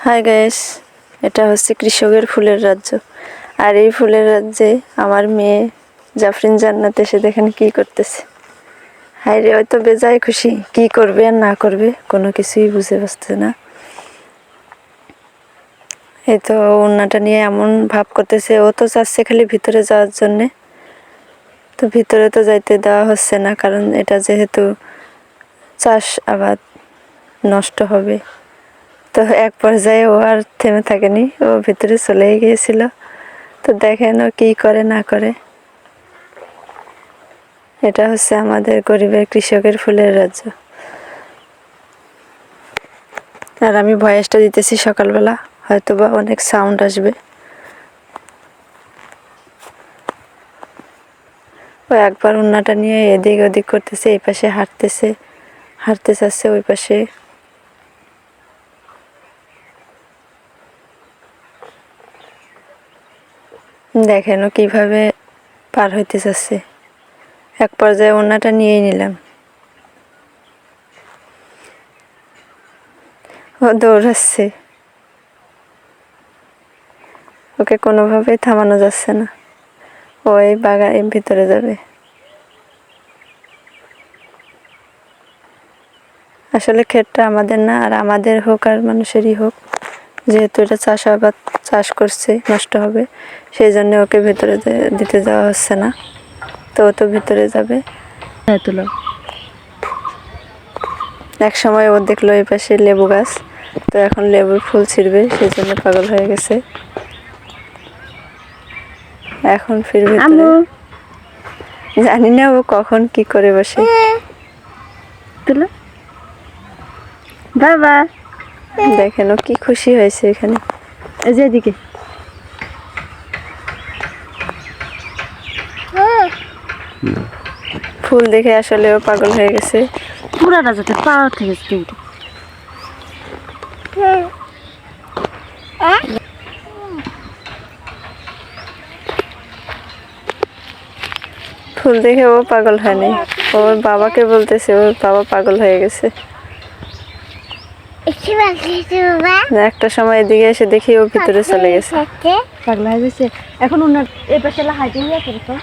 Hi guys, এটা হচ্ছে কৃষকের ফুলের রাজ্য। আর এই ফুলের রাজ্যে আমার মেয়ে জাফরিন জান্নাত এসে দেখেন কি করতেছে। হাই রে, হয়তো বেজায় খুশি, কি করবে আর না করবে কোনো কিছুই বুঝে বসছে না। এই তো ওড়নাটা নিয়ে এমন ভাব করতেছে, ও তো চাচ্ছে খালি ভিতরে যাওয়ার জন্যে। তো ভিতরে তো যাইতে দেওয়া হচ্ছে না, কারণ এটা যেহেতু চাষ আবাদ নষ্ট হবে। তো এক পর্যায়ে ও আর থেমে থাকেনি, ও ভিতরে চলেই গিয়েছিল। তো দেখেন ও কী করে না করে। এটা হচ্ছে আমাদের গরিবের কৃষকের ফুলের রাজ্য। আর আমি ভয়েসটা দিতেছি সকালবেলা, হয়তো বা অনেক সাউন্ড আসবে। ও একবার ওড়নাটা নিয়ে এদিক ওদিক করতেছে, এই পাশে হাঁটতে চাচ্ছে ওই পাশে। দেখেন ও কিভাবে পার হইতে চাচ্ছে। এক পর্যায়ে ওড়নাটা নিয়েই নিলাম। ও দৌড়াচ্ছে, ওকে কোনোভাবেই থামানো যাচ্ছে না। ওই বাগানের ভিতরে যাবে। আসলে ক্ষেতটা আমাদের না, আর আমাদের হোক আর মানুষেরই হোক, যেহেতু এটা চাষ করছে, নষ্ট হবে, সেই জন্য ওকে ভেতরে দিতে যাওয়া হচ্ছে না। তো ও তো ভিতরে যাবে। এক সময় ও দেখলো এই পাশে লেবু গাছ, তো এখন লেবুর ফুল ছিঁড়বে, সেই জন্য পাগল হয়ে গেছে। এখন ফিরবে, জানি না ও কখন কি করে বসে। বাবা দেখেন ও কি খুশি হয়েছে এখানে। এই যে এদিকে ফুল দেখে আসলে ও পাগল হয়ে গেছে। পুরাটা যাতে পাওয়ার থেকে ফুল দেখে ও পাগল হয়নি, ওর বাবাকে বলতেছে ওর বাবা পাগল হয়ে গেছে। একটা সময় এদিকে এসে দেখি ও ভিতরে চলে গেছে, পাগলা হয়ে গেছে। এখন ওনার এই পাশে হাইটে গিয়ে তো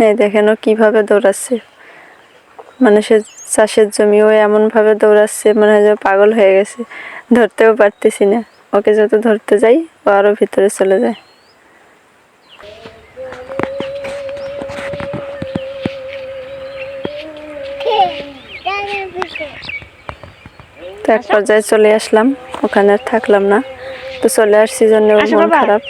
এই দেখেন ও কিভাবে দৌড়াচ্ছে। মানুষের চাষের জমিও এমন ভাবে দৌড়াচ্ছে, মনে হয় যে পাগল হয়ে গেছে। ধরতেও পারতেছি না, ওকে যত ধরতে যাই ও আরো ভিতরে চলে যায়। তো এক পর্যায়ে চলে আসলাম, ওখানে আর থাকলাম না। তো চলে আসছি জন্য মন খারাপ,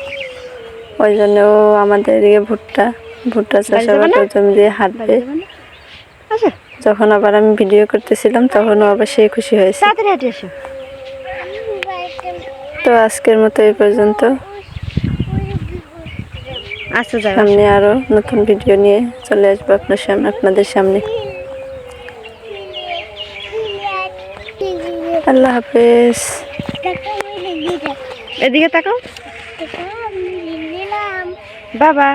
ওই জন্য ও আমাদের এদিকে ভুট্টা চাষাবাদের জমি দিয়ে হাঁটবে। যখন আবার আমি ভিডিও করতেছিলাম তখন আবার সেই খুশি হয়েছে। তো আজকের মতো এই পর্যন্ত। সামনে আরো নতুন ভিডিও নিয়ে চলে আসবো আপনাদের সামনে। আল্লাহ হাফেজ। এদিকে তাকাও বাবা।